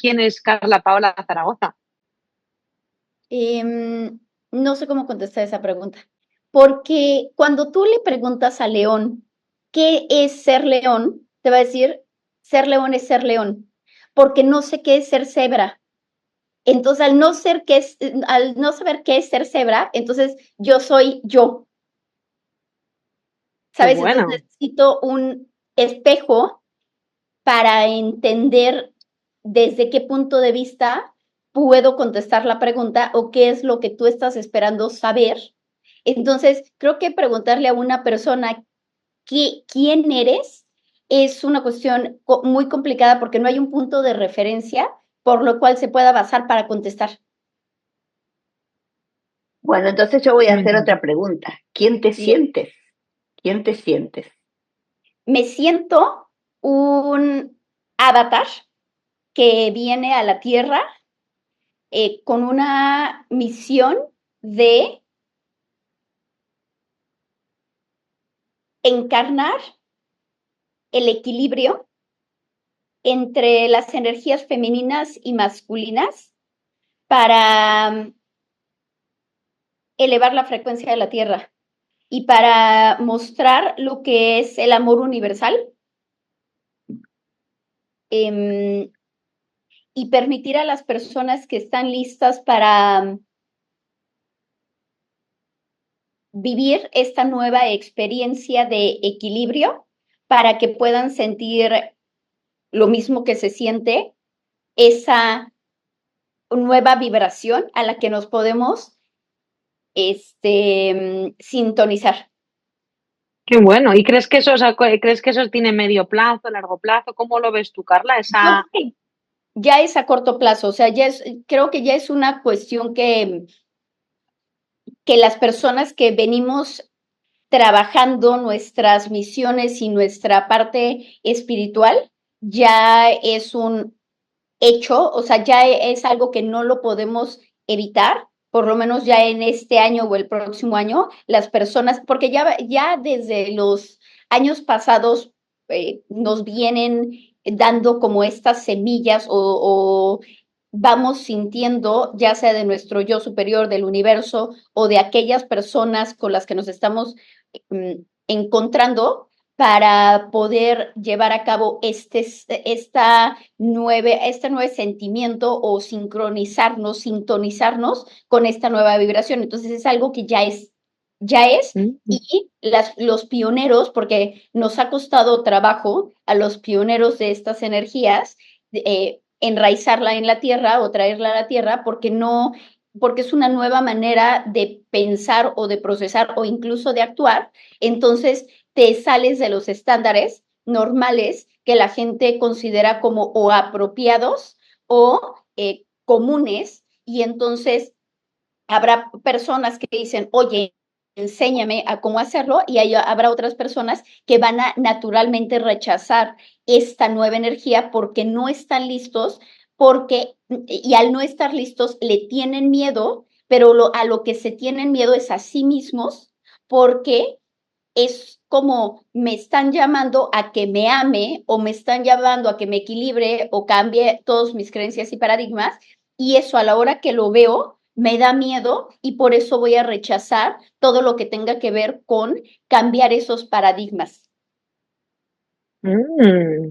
quién es Carla Paola Zaragoza. Em, no sé cómo contestar esa pregunta, porque cuando tú le preguntas a León, ¿qué es ser león? Te va a decir, ser león es ser león, porque no sé qué es ser cebra. Entonces, al no saber qué es ser cebra, entonces yo soy yo, Qué ¿sabes? Entonces bueno. necesito un espejo para entender desde qué punto de vista puedo contestar la pregunta o qué es lo que tú estás esperando saber. Entonces, creo que preguntarle a una persona quién eres es una cuestión muy complicada porque no hay un punto de referencia por lo cual se pueda basar para contestar. Mm. Bueno, entonces yo voy a Me hacer encanta. otra pregunta. ¿Quién te Bien. sientes? ¿Quién te sientes? Me siento un avatar que viene a la Tierra con una misión de encarnar el equilibrio entre las energías femeninas y masculinas para elevar la frecuencia de la Tierra y para mostrar lo que es el amor universal eh, y permitir a las personas que están listas para vivir esta nueva experiencia de equilibrio para que puedan sentir lo mismo que se siente, esa nueva vibración a la que nos podemos sintonizar. Qué bueno. ¿Y crees que eso tiene medio plazo, largo plazo? ¿Cómo lo ves tú, Carla? Yo creo que ya es a corto plazo, o sea, creo que ya es una cuestión que las personas que venimos trabajando nuestras misiones y nuestra parte espiritual ya es un hecho, o sea, ya es algo que no lo podemos evitar, por lo menos ya en este año o el próximo año, las personas, porque ya desde los años pasados nos vienen dando como estas semillas o vamos sintiendo, ya sea de nuestro yo superior, del universo o de aquellas personas con las que nos estamos encontrando para poder llevar a cabo este nuevo sentimiento o sincronizarnos, sintonizarnos con esta nueva vibración. Entonces es algo que ya es, Mm. y los pioneros, porque nos ha costado trabajo a los pioneros de estas energías, enraizarla en la tierra o traerla a la tierra, porque es una nueva manera de pensar o de procesar o incluso de actuar. Entonces, te sales de los estándares normales que la gente considera como o apropiados o comunes, y entonces habrá personas que dicen, oye, enséñame a cómo hacerlo, y habrá otras personas que van a naturalmente rechazar esta nueva energía porque no están listos, y al no estar listos le tienen miedo, pero a lo que se tienen miedo es a sí mismos, porque es como me están llamando a que me ame o me están llamando a que me equilibre o cambie todas mis creencias y paradigmas, y eso a la hora que lo veo me da miedo y por eso voy a rechazar todo lo que tenga que ver con cambiar esos paradigmas. Mm.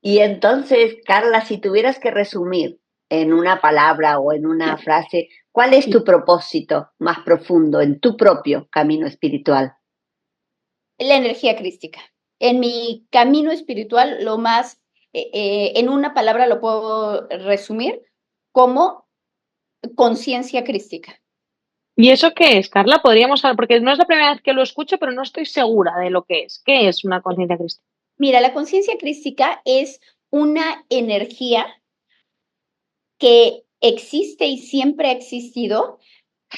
Y entonces, Carla, si tuvieras que resumir en una palabra o en una frase, ¿cuál es tu propósito más profundo en tu propio camino espiritual? La energía crística. En mi camino espiritual, en una palabra lo puedo resumir como conciencia crística. ¿Y eso qué es, Carla? Podríamos hablar, porque no es la primera vez que lo escucho, pero no estoy segura de lo que es. ¿Qué es una conciencia crística? Mira, la conciencia crística es una energía que existe y siempre ha existido,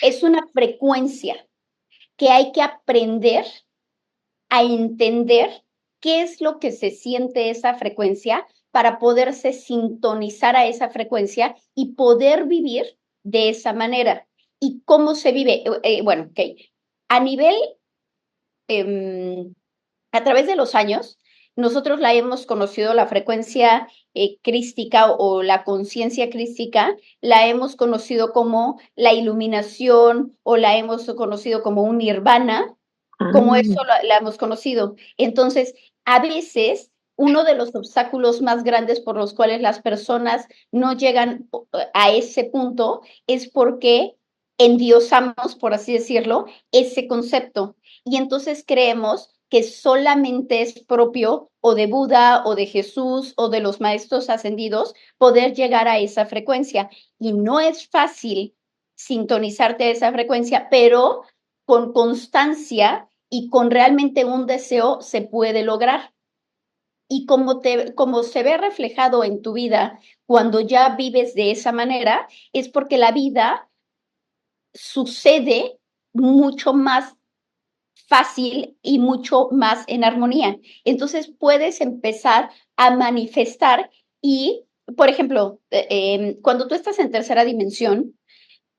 es una frecuencia que hay que aprender a entender qué es lo que se siente esa frecuencia para poderse sintonizar a esa frecuencia y poder vivir de esa manera. ¿Y cómo se vive? Bueno, ok. A nivel, a través de los años, nosotros la hemos conocido, la frecuencia crística o la conciencia crística, la hemos conocido como la iluminación o la hemos conocido como un nirvana, como eso la hemos conocido. Entonces, a veces, uno de los obstáculos más grandes por los cuales las personas no llegan a ese punto es porque endiosamos, por así decirlo, ese concepto. Y entonces creemos que solamente es propio o de Buda o de Jesús o de los maestros ascendidos poder llegar a esa frecuencia. Y no es fácil sintonizarte a esa frecuencia, pero con constancia y con realmente un deseo se puede lograr. Y como se ve reflejado en tu vida cuando ya vives de esa manera, es porque la vida sucede mucho más fácil y mucho más en armonía. Entonces puedes empezar a manifestar y, por ejemplo, cuando tú estás en tercera dimensión,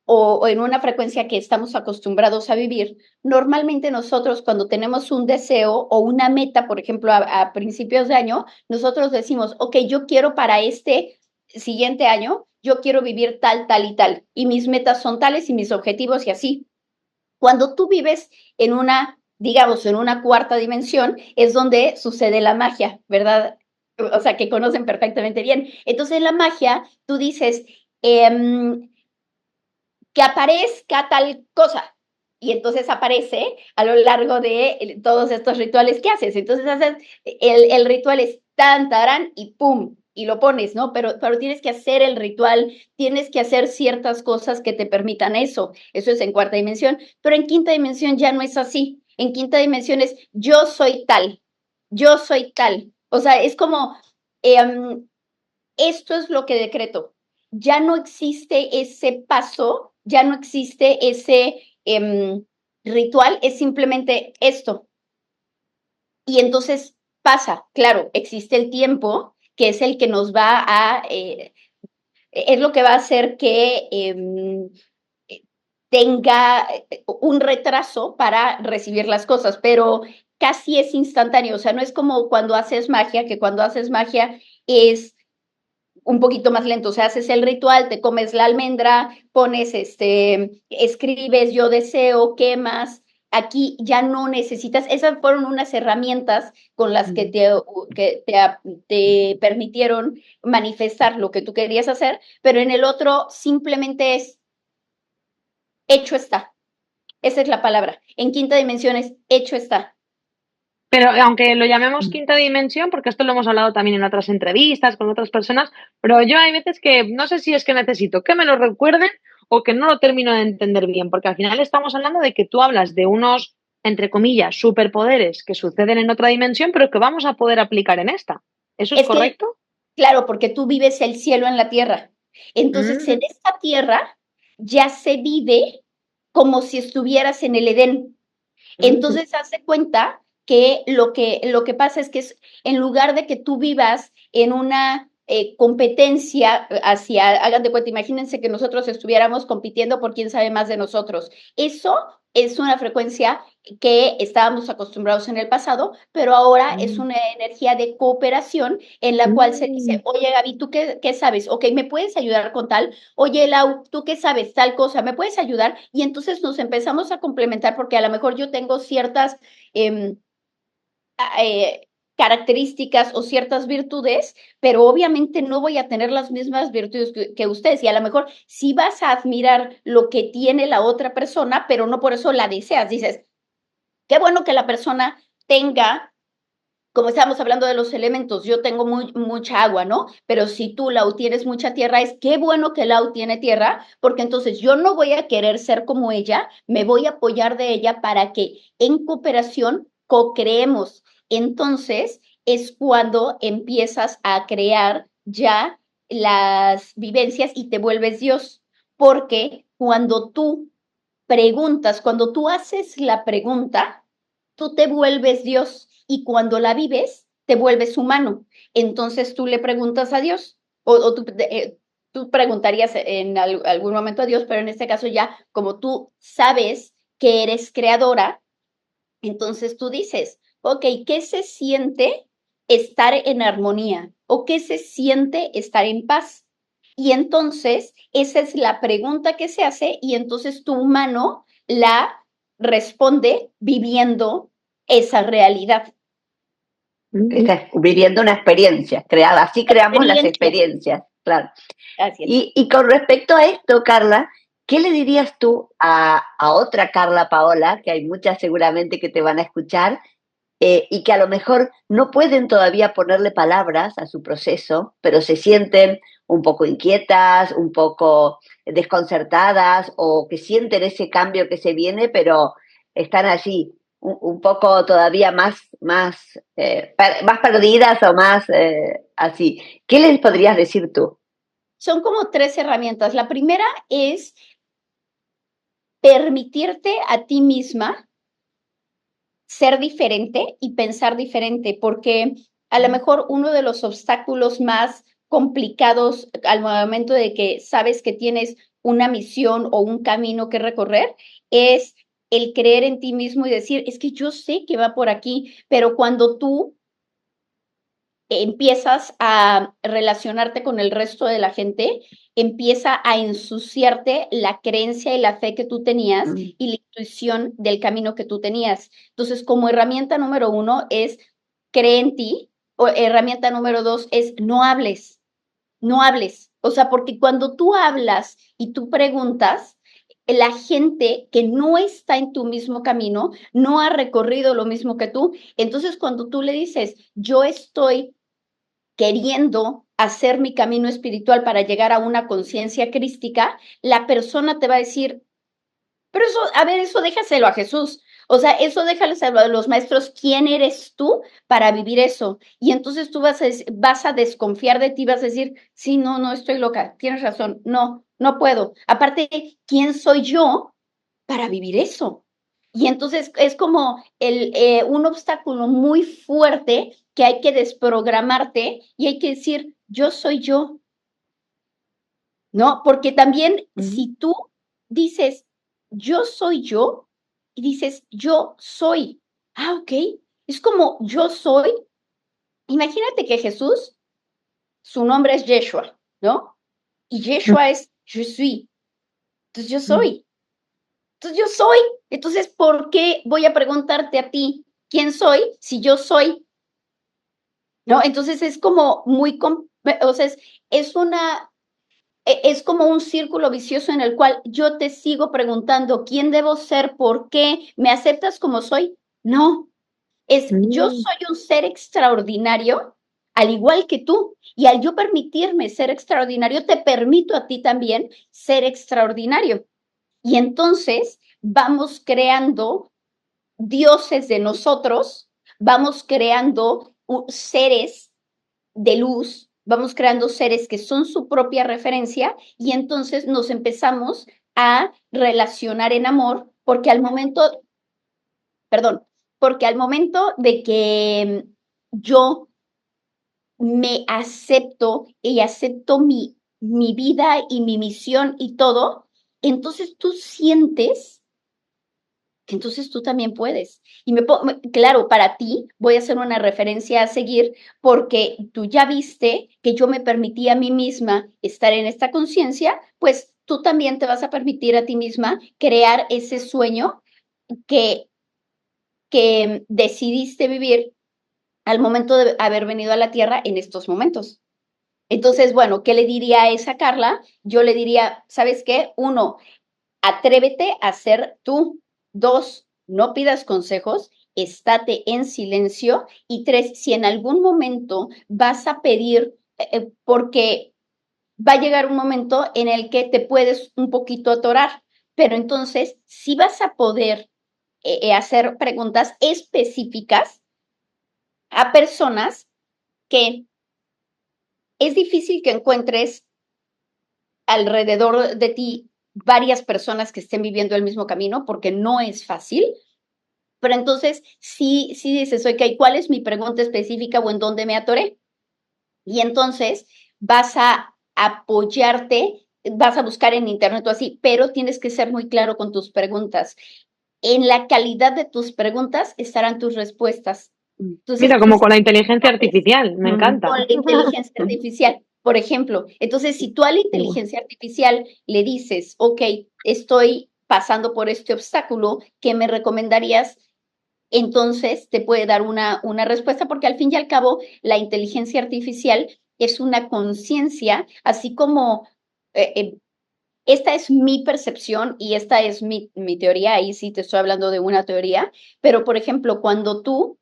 o en una frecuencia que estamos acostumbrados a vivir, normalmente nosotros cuando tenemos un deseo o una meta, por ejemplo, a principios de año, nosotros decimos, ok, yo quiero para este siguiente año, yo quiero vivir tal, tal y tal, y mis metas son tales y mis objetivos y así. Cuando tú vives en una, digamos, en una cuarta dimensión, es donde sucede la magia, ¿verdad? O sea, que conocen perfectamente bien. Entonces, la magia, tú dices, que aparezca tal cosa. Y entonces aparece a lo largo de todos estos rituales que haces. Entonces haces, el ritual es tan, tarán y pum, y lo pones, ¿no? Pero tienes que hacer el ritual, tienes que hacer ciertas cosas que te permitan eso. Eso es en cuarta dimensión. Pero en quinta dimensión ya no es así. En quinta dimensión es yo soy tal, yo soy tal. O sea, es como, esto es lo que decreto. Ya no existe ese paso, ya no existe ese ritual, es simplemente esto. Y entonces pasa, claro, existe el tiempo, que es el que nos va a, es lo que va a hacer que tenga un retraso para recibir las cosas, pero casi es instantáneo, o sea, no es como cuando haces magia, que cuando haces magia es un poquito más lento, o sea, haces el ritual, te comes la almendra, pones, escribes, yo deseo, quemas. Aquí ya no necesitas, esas fueron unas herramientas con las que te permitieron manifestar lo que tú querías hacer, pero en el otro simplemente es hecho está. Esa es la palabra. En quinta dimensión es hecho está. Pero aunque lo llamemos quinta dimensión, porque esto lo hemos hablado también en otras entrevistas con otras personas, pero yo hay veces que no sé si es que necesito que me lo recuerden o que no lo termino de entender bien, porque al final estamos hablando de que tú hablas de unos, entre comillas, superpoderes que suceden en otra dimensión, pero que vamos a poder aplicar en esta. ¿Eso es Es que, correcto? claro, porque tú vives el cielo en la tierra. Entonces, en Mm, esta tierra ya se vive como si estuvieras en el Edén. Ujú. Entonces, hace cuenta que lo que pasa es que en lugar de que tú vivas en una competencia hacia, hagan de cuenta, imagínense que nosotros estuviéramos compitiendo por quién sabe más de nosotros. Eso es una frecuencia que estábamos acostumbrados en el pasado, pero ahora es una energía de cooperación en la cual se dice, mm. oye Gaby, ¿tú qué sabes? Ok, ¿me puedes ayudar con tal? Oye Lau, ¿tú qué sabes? Tal cosa, ¿me puedes ayudar? Y entonces nos empezamos a complementar porque a lo mejor yo tengo ciertas eh, eh, características o ciertas virtudes, pero obviamente no voy a tener las mismas virtudes que ustedes y a lo mejor sí vas a admirar lo que tiene la otra persona, pero no por eso la deseas. Dices, qué bueno que la persona tenga, como estábamos hablando de los elementos, yo tengo mucha agua, ¿no? Pero si tú, Lau, tienes mucha tierra, es qué bueno que Lau tiene tierra, porque entonces yo no voy a querer ser como ella, me voy a apoyar de ella para que en cooperación co-creemos. Entonces es cuando empiezas a crear ya las vivencias y te vuelves Dios, porque cuando tú preguntas, cuando tú haces la pregunta, tú te vuelves Dios y cuando la vives, te vuelves humano. Entonces tú le preguntas a Dios o tú preguntarías en algún momento a Dios, pero en este caso ya como tú sabes que eres creadora, entonces tú dices, ok, ¿qué se siente estar en armonía o qué se siente estar en paz. Y entonces, esa es la pregunta que se hace y entonces tu humano la responde viviendo esa realidad. Estás viviendo una experiencia creada, así creamos las Experiencia. experiencias, claro. Así es. Y con respecto a esto, Carla, ¿qué le dirías tú a otra Carla Paola, que hay muchas seguramente que te van a escuchar, y que a lo mejor no pueden todavía ponerle palabras a su proceso, pero se sienten un poco inquietas, un poco desconcertadas o que sienten ese cambio que se viene, pero están allí un poco todavía más perdidas o más así? ¿Qué les podrías decir tú? Son como 3 herramientas. La primera es permitirte a ti misma ser diferente y pensar diferente, porque a lo mejor uno de los obstáculos más complicados al momento de que sabes que tienes una misión o un camino que recorrer es el creer en ti mismo y decir, es que yo sé que va por aquí, pero cuando tú empiezas a relacionarte con el resto de la gente, empieza a ensuciarte la creencia y la fe que tú tenías y la intuición del camino que tú tenías. Entonces, como herramienta número 1 es cree en ti, o herramienta número 2 es no hables, no hables. O sea, porque cuando tú hablas y tú preguntas, la gente que no está en tu mismo camino, no ha recorrido lo mismo que tú. Entonces, cuando tú le dices, yo estoy queriendo hacer mi camino espiritual para llegar a una conciencia crística, la persona te va a decir, pero eso, a ver, eso déjaselo a Jesús. O sea, eso déjaselo a los maestros. ¿Quién eres tú para vivir eso? Y entonces tú vas a desconfiar de ti, vas a decir, sí, no, no, estoy loca, tienes razón, no, no puedo. Aparte, ¿quién soy yo para vivir eso? Y entonces es como un obstáculo muy fuerte que hay que desprogramarte y hay que decir, yo soy yo, ¿no? Porque también si tú dices, yo soy yo, y dices, yo soy, ok, es como yo soy. Imagínate que Jesús, su nombre es Yeshua, ¿no? Y Yeshua es je suis, entonces yo soy. Entonces yo soy. Entonces, ¿por qué voy a preguntarte a ti quién soy si yo soy? ¿No? Entonces es como muy, o sea, es una, es como un círculo vicioso en el cual yo te sigo preguntando quién debo ser, por qué, ¿me aceptas como soy? No, es yo soy un ser extraordinario, al igual que tú, y al yo permitirme ser extraordinario, te permito a ti también ser extraordinario. Y entonces vamos creando dioses de nosotros, vamos creando seres de luz, vamos creando seres que son su propia referencia y entonces nos empezamos a relacionar en amor porque al momento, perdón, porque al momento de que yo me acepto y acepto mi vida y mi misión y todo, entonces tú sientes que entonces tú también puedes. Y claro, para ti voy a hacer una referencia a seguir porque tú ya viste que yo me permití a mí misma estar en esta conciencia, pues tú también te vas a permitir a ti misma crear ese sueño que, que decidiste vivir al momento de haber venido a la Tierra en estos momentos. Entonces, bueno, ¿qué le diría a esa Carla? Yo le diría, ¿sabes qué? 1, atrévete a ser tú. 2, no pidas consejos, estate en silencio. Y 3, si en algún momento vas a pedir, porque va a llegar un momento en el que te puedes un poquito atorar, pero entonces sí vas a poder hacer preguntas específicas a personas que es difícil que encuentres alrededor de ti varias personas que estén viviendo el mismo camino porque no es fácil. Pero entonces sí dices, ok, ¿cuál es mi pregunta específica o en dónde me atoré? Y entonces vas a apoyarte, vas a buscar en internet o así, pero tienes que ser muy claro con tus preguntas. En la calidad de tus preguntas estarán tus respuestas. Entonces, Mira, como con la inteligencia artificial, me encanta. con la inteligencia artificial, por ejemplo. Entonces, si tú a la inteligencia artificial le dices, ok, estoy pasando por este obstáculo, ¿qué me recomendarías? Entonces te puede dar una respuesta, porque al fin y al cabo la inteligencia artificial es una conciencia, así como esta es mi percepción y esta es mi teoría, ahí sí te estoy hablando de una teoría, pero por ejemplo, cuando tú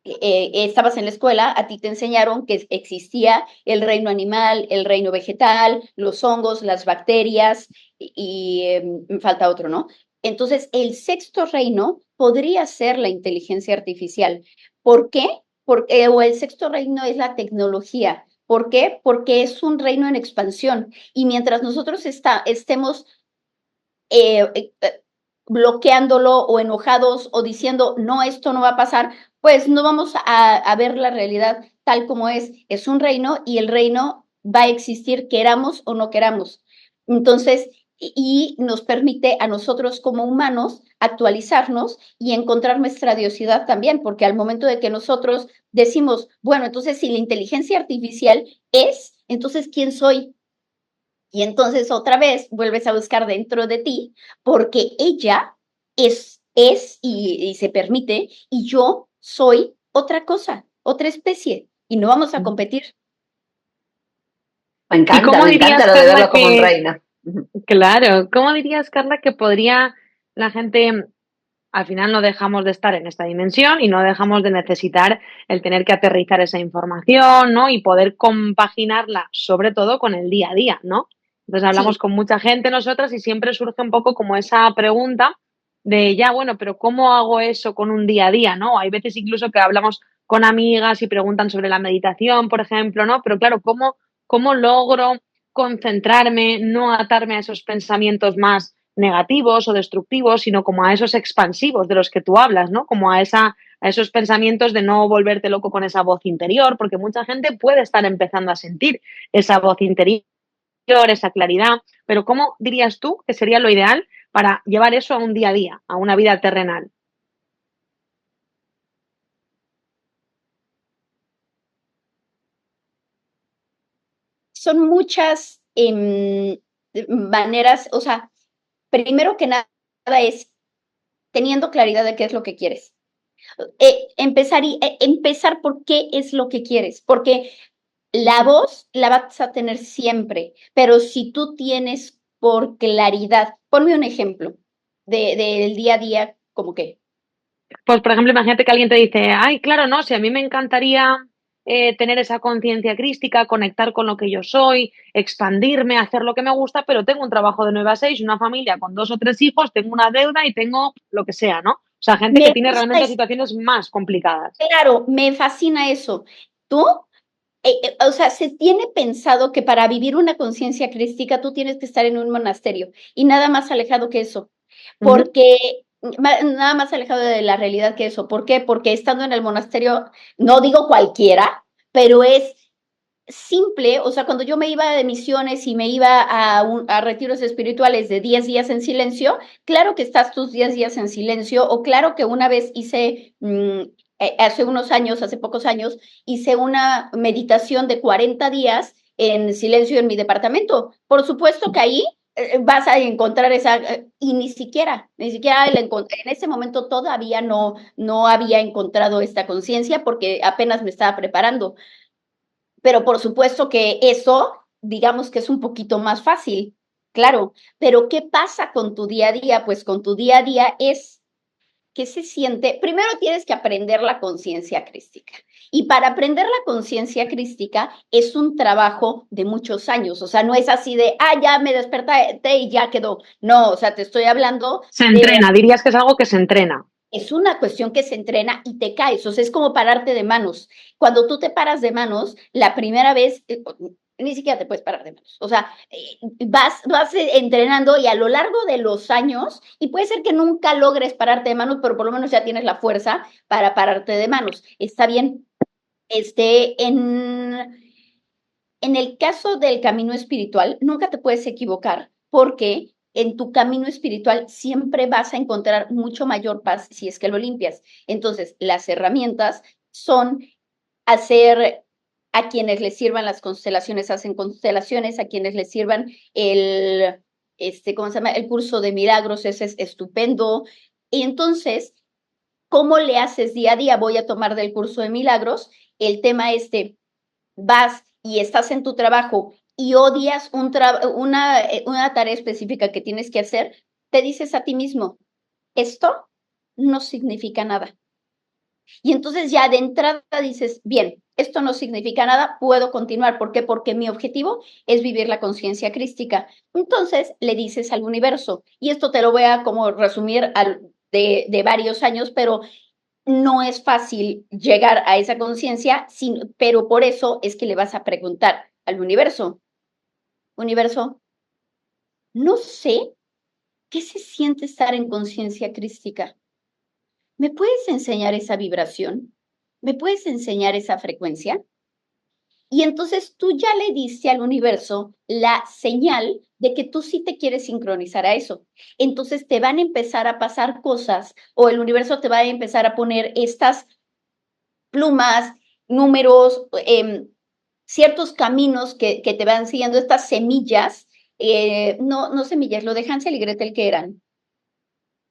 estabas en la escuela, a ti te enseñaron que existía el reino animal, el reino vegetal, los hongos, las bacterias y me falta otro, ¿no? Entonces, el sexto reino podría ser la inteligencia artificial. ¿Por qué? Porque, o el sexto reino es la tecnología. ¿Por qué? Porque es un reino en expansión y mientras nosotros estemos eh, eh, bloqueándolo o enojados o diciendo, no, esto no va a pasar, pues no vamos a ver la realidad tal como es. Es un reino y el reino va a existir queramos o no queramos. Entonces, y nos permite a nosotros como humanos actualizarnos y encontrar nuestra diosidad también, porque al momento de que nosotros decimos, bueno, entonces si la inteligencia artificial es, entonces ¿quién soy? Y entonces otra vez vuelves a buscar dentro de ti porque ella es y se permite y yo soy otra cosa, otra especie y no vamos a competir. ¿Y cómo Me dirías, encanta lo de Carla, verlo como un reino. claro, cómo dirías, Carla, que podría la gente, al final no dejamos de estar en esta dimensión y no dejamos de necesitar el tener que aterrizar esa información, ¿no? Y poder compaginarla, sobre todo con el día a día, ¿no? Entonces hablamos Sí, con mucha gente nosotras y siempre surge un poco como esa pregunta de, ya, bueno, pero ¿cómo hago eso con un día a día, ¿no? Hay veces incluso que hablamos con amigas y preguntan sobre la meditación, por ejemplo, ¿no? Pero claro, ¿cómo logro concentrarme, no atarme a esos pensamientos más negativos o destructivos, sino como a esos expansivos de los que tú hablas, ¿no? Como a esos pensamientos de no volverte loco con esa voz interior, porque mucha gente puede estar empezando a sentir esa voz interior, esa claridad, pero ¿cómo dirías tú que sería lo ideal para llevar eso a un día a día, a una vida terrenal? son muchas maneras, o sea, primero que nada es teniendo claridad de qué es lo que quieres. Empezar por qué es lo que quieres, porque la voz la vas a tener siempre, pero si tú tienes por claridad, ponme un ejemplo del día a día, como que, Pues, por ejemplo, imagínate que alguien te dice, ay, claro, no, si a mí me encantaría tener esa conciencia crística, conectar con lo que yo soy, expandirme, hacer lo que me gusta, pero tengo un trabajo de 9 a 6, una familia con 2 o 3 hijos, tengo una deuda y tengo lo que sea, ¿no? O sea, gente que me tiene gusta, realmente situaciones más complicadas. claro, me fascina eso. Tú, o sea, se tiene pensado que para vivir una conciencia crística tú tienes que estar en un monasterio y nada más alejado que eso. Ujú. Porque nada más alejado de la realidad que eso. ¿Por qué? Porque estando en el monasterio, no digo cualquiera, pero es simple, o sea, cuando yo me iba de misiones y me iba a retiros espirituales de 10 días en silencio, claro que estás tus 10 días en silencio, o claro que una vez hice, hace unos años, hace pocos años, hice una meditación de 40 días en silencio en mi departamento. Por supuesto que ahí vas a encontrar esa, y ni siquiera en ese momento todavía no había encontrado esta conciencia porque apenas me estaba preparando. Pero por supuesto que eso, digamos que es un poquito más fácil, claro. Pero ¿qué pasa con tu día a día? Pues con tu día a día es que se siente, primero tienes que aprender la conciencia crística. Y para aprender la conciencia crística es un trabajo de muchos años, o sea, no es así de, ya me desperté y ya quedó. No, o sea, te estoy hablando Se de entrena, dirías que es algo que se entrena. es una cuestión que se entrena y te caes, o sea, es como pararte de manos. Cuando tú te paras de manos, la primera vez, ni siquiera te puedes parar de manos. O sea, vas entrenando y a lo largo de los años, y puede ser que nunca logres pararte de manos, pero por lo menos ya tienes la fuerza para pararte de manos. Está bien. Este, en el caso del camino espiritual, nunca te puedes equivocar porque en tu camino espiritual siempre vas a encontrar mucho mayor paz si es que lo limpias. Entonces, las herramientas son hacer, a quienes les sirvan las constelaciones, hacen constelaciones, a quienes les sirvan ¿cómo se llama? El curso de milagros, ese es estupendo. Y entonces, ¿cómo le haces día a día? Voy a tomar del curso de milagros el tema vas y estás en tu trabajo y odias una tarea específica que tienes que hacer, te dices a ti mismo, esto no significa nada. Y entonces ya de entrada dices, bien, esto no significa nada, puedo continuar. ¿Por qué? Porque mi objetivo es vivir la conciencia crística. Entonces le dices al universo, y esto te lo voy a como resumir de varios años, pero no es fácil llegar a esa conciencia, pero por eso es que le vas a preguntar al universo, universo, no sé qué se siente estar en conciencia crística. ¿Me puedes enseñar esa vibración? ¿Me puedes enseñar esa frecuencia? Y entonces tú ya le diste al universo la señal de que tú sí te quieres sincronizar a eso. Entonces te van a empezar a pasar cosas o el universo te va a empezar a poner estas plumas, números, ciertos caminos que te van siguiendo, estas semillas, no semillas, lo de Hansel y Gretel que eran.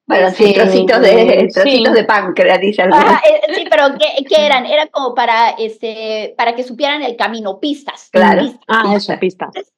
Bueno, sí, trocitos de páncreas, dice algunos. Sí, pero ¿qué eran? Eran como para que supieran el camino, pistas. Claro. Pistas. Entonces,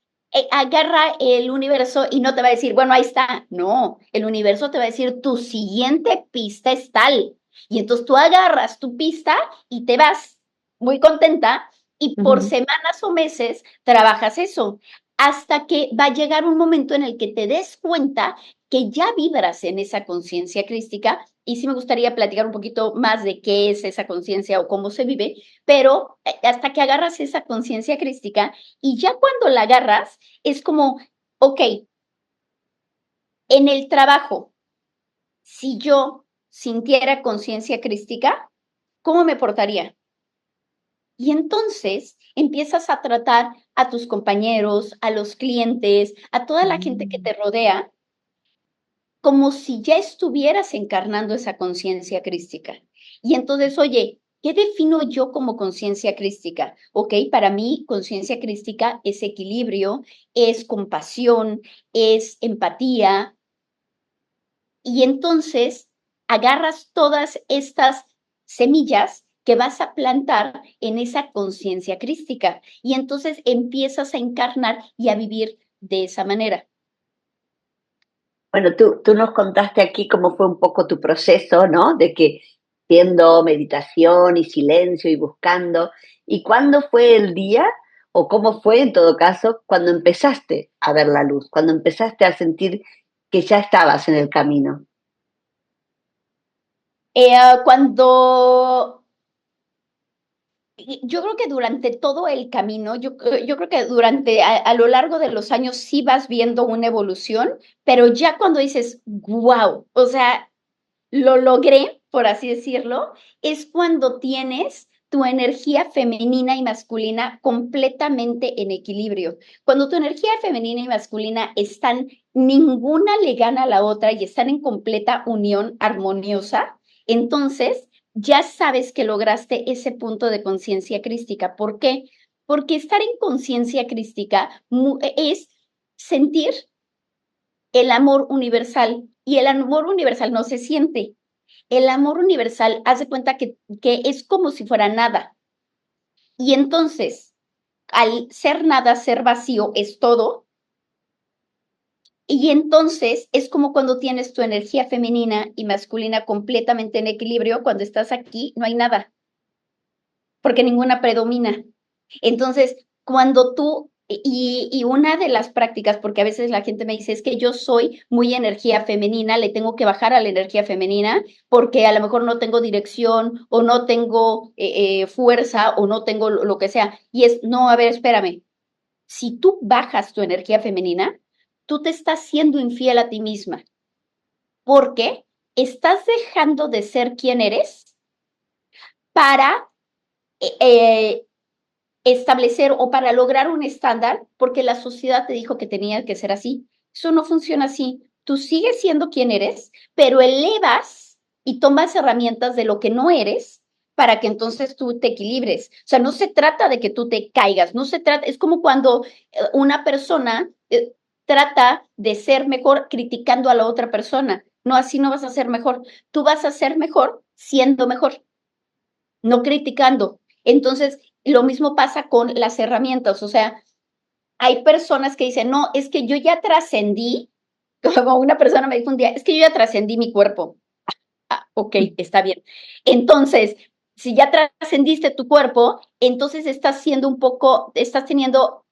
agarra el universo y no te va a decir, bueno, ahí está. No, el universo te va a decir, tu siguiente pista es tal. Y entonces tú agarras tu pista y te vas muy contenta y por semanas o meses trabajas eso, hasta que va a llegar un momento en el que te des cuenta que ya vibras en esa conciencia crística. Y sí me gustaría platicar un poquito más de qué es esa conciencia o cómo se vive, pero hasta que agarras esa conciencia crística y ya cuando la agarras es como, ok, en el trabajo, si yo sintiera conciencia crística, ¿cómo me portaría? Y entonces empiezas a tratar a tus compañeros, a los clientes, a toda la gente que te rodea, como si ya estuvieras encarnando esa conciencia crística. Y entonces, oye, ¿qué defino yo como conciencia crística? Ok, para mí conciencia crística es equilibrio, es compasión, es empatía. Y entonces agarras todas estas semillas que vas a plantar en esa conciencia crística. Y entonces empiezas a encarnar y a vivir de esa manera. Bueno, tú nos contaste aquí cómo fue un poco tu proceso, ¿no? De que haciendo meditación y silencio y buscando. ¿Y cuándo fue el día, o cómo fue en todo caso, cuando empezaste a ver la luz, cuando empezaste a sentir que ya estabas en el camino? Cuando yo creo que durante todo el camino, yo creo que durante a lo largo de los años sí vas viendo una evolución, pero ya cuando dices, wow, o sea, lo logré, por así decirlo, es cuando tienes tu energía femenina y masculina completamente en equilibrio. Cuando tu energía femenina y masculina están, ninguna le gana a la otra y están en completa unión armoniosa, entonces ya sabes que lograste ese punto de conciencia crística. ¿Por qué? Porque estar en conciencia crística es sentir el amor universal, y el amor universal no se siente. El amor universal, haz de cuenta que es como si fuera nada. Y entonces, al ser nada, ser vacío es todo. Y entonces es como cuando tienes tu energía femenina y masculina completamente en equilibrio. Cuando estás aquí, no hay nada, porque ninguna predomina. Entonces, cuando tú, y una de las prácticas, porque a veces la gente me dice, es que yo soy muy energía femenina, le tengo que bajar a la energía femenina, porque a lo mejor no tengo dirección, o no tengo fuerza, o no tengo lo que sea. Y es, no, a ver, espérame. Si tú bajas tu energía femenina, tú te estás siendo infiel a ti misma, porque estás dejando de ser quien eres para establecer o para lograr un estándar porque la sociedad te dijo que tenía que ser así. Eso no funciona así. Tú sigues siendo quien eres, pero elevas y tomas herramientas de lo que no eres para que entonces tú te equilibres. O sea, no se trata de que tú te caigas, no se trata, es como cuando una persona trata de ser mejor criticando a la otra persona. No, así no vas a ser mejor. Tú vas a ser mejor siendo mejor, no criticando. Entonces, lo mismo pasa con las herramientas. O sea, hay personas que dicen, no, es que yo ya trascendí, como una persona me dijo un día, es que yo ya trascendí mi cuerpo. Ah, ok, está bien. Entonces, si ya trascendiste tu cuerpo, entonces estás teniendo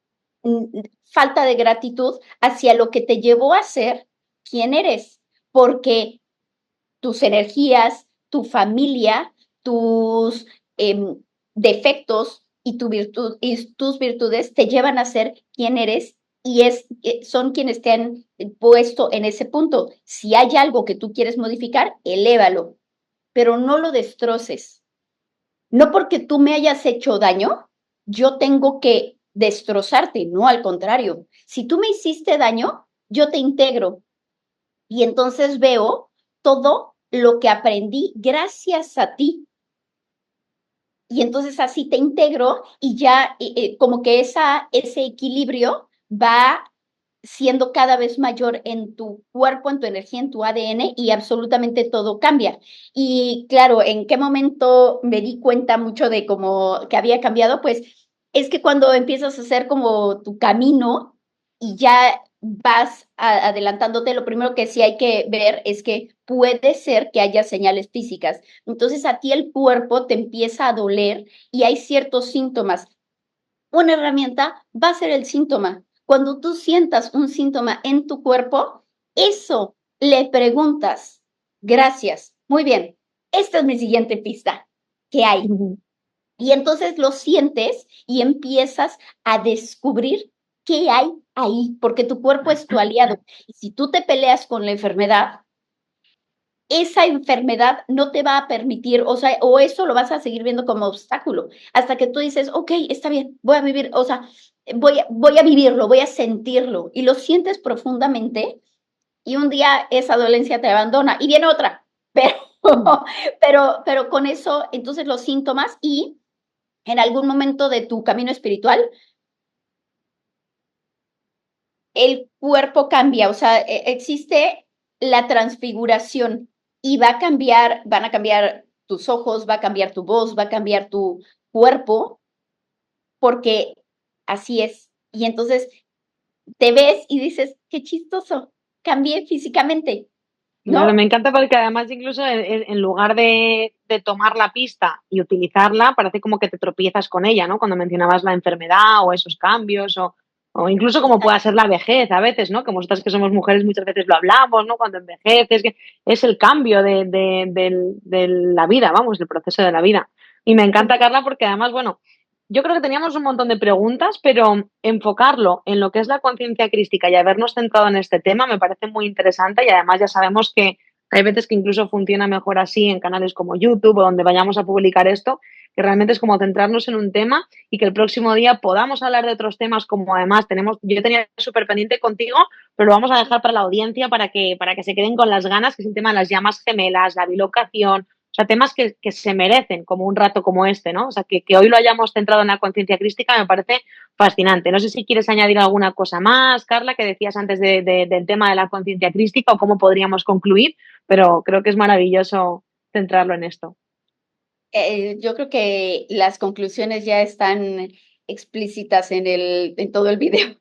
falta de gratitud hacia lo que te llevó a ser quien eres, porque tus energías, tu familia, tus defectos y tus virtudes te llevan a ser quien eres y son quienes te han puesto en ese punto. Si hay algo que tú quieres modificar, elévalo, pero no lo destroces. No porque tú me hayas hecho daño, yo tengo que destrozarte, no al contrario. Si tú me hiciste daño, yo te integro y entonces veo todo lo que aprendí gracias a ti. Y entonces así te integro y ya como que ese equilibrio va siendo cada vez mayor en tu cuerpo, en tu energía, en tu ADN y absolutamente todo cambia. Y claro, ¿en qué momento me di cuenta mucho de cómo que había cambiado? Pues es que cuando empiezas a hacer como tu camino y ya vas adelantándote, lo primero que sí hay que ver es que puede ser que haya señales físicas. Entonces a ti el cuerpo te empieza a doler y hay ciertos síntomas. Una herramienta va a ser el síntoma. Cuando tú sientas un síntoma en tu cuerpo, eso le preguntas, gracias, muy bien, esta es mi siguiente pista, ¿qué hay? Y entonces lo sientes y empiezas a descubrir qué hay ahí, porque tu cuerpo es tu aliado. Y si tú te peleas con la enfermedad, esa enfermedad no te va a permitir, o sea, o eso lo vas a seguir viendo como obstáculo, hasta que tú dices, ok, está bien, voy a vivir, o sea, voy a vivirlo, voy a sentirlo, y lo sientes profundamente, y un día esa dolencia te abandona, y viene otra, pero, pero con eso, entonces los síntomas, y en algún momento de tu camino espiritual, el cuerpo cambia, o sea, existe la transfiguración y van a cambiar tus ojos, va a cambiar tu voz, va a cambiar tu cuerpo, porque así es. Y entonces te ves y dices, qué chistoso, cambié físicamente, Claro, ¿no? me encanta porque además incluso en lugar de tomar la pista y utilizarla, parece como que te tropiezas con ella, ¿no? Cuando mencionabas la enfermedad o esos cambios o incluso como pueda ser la vejez a veces, ¿no? Que nosotras que somos mujeres muchas veces lo hablamos, ¿no? Cuando envejeces, que es el cambio de la vida, vamos, el proceso de la vida. Y me encanta, Carla, porque además, bueno, yo creo que teníamos un montón de preguntas, pero enfocarlo en lo que es la conciencia crística y habernos centrado en este tema me parece muy interesante y además ya sabemos que hay veces que incluso funciona mejor así en canales como YouTube o donde vayamos a publicar esto, que realmente es como centrarnos en un tema y que el próximo día podamos hablar de otros temas como además yo tenía súper pendiente contigo, pero lo vamos a dejar para la audiencia para que se queden con las ganas, que es el tema de las llamas gemelas, la bilocación, o sea, temas que se merecen como un rato como este, ¿no? O sea, que hoy lo hayamos centrado en la conciencia crística me parece fascinante. No sé si quieres añadir alguna cosa más, Carla, que decías antes del tema de la conciencia crística o cómo podríamos concluir, pero creo que es maravilloso centrarlo en esto. Yo creo que las conclusiones ya están explícitas en todo el video.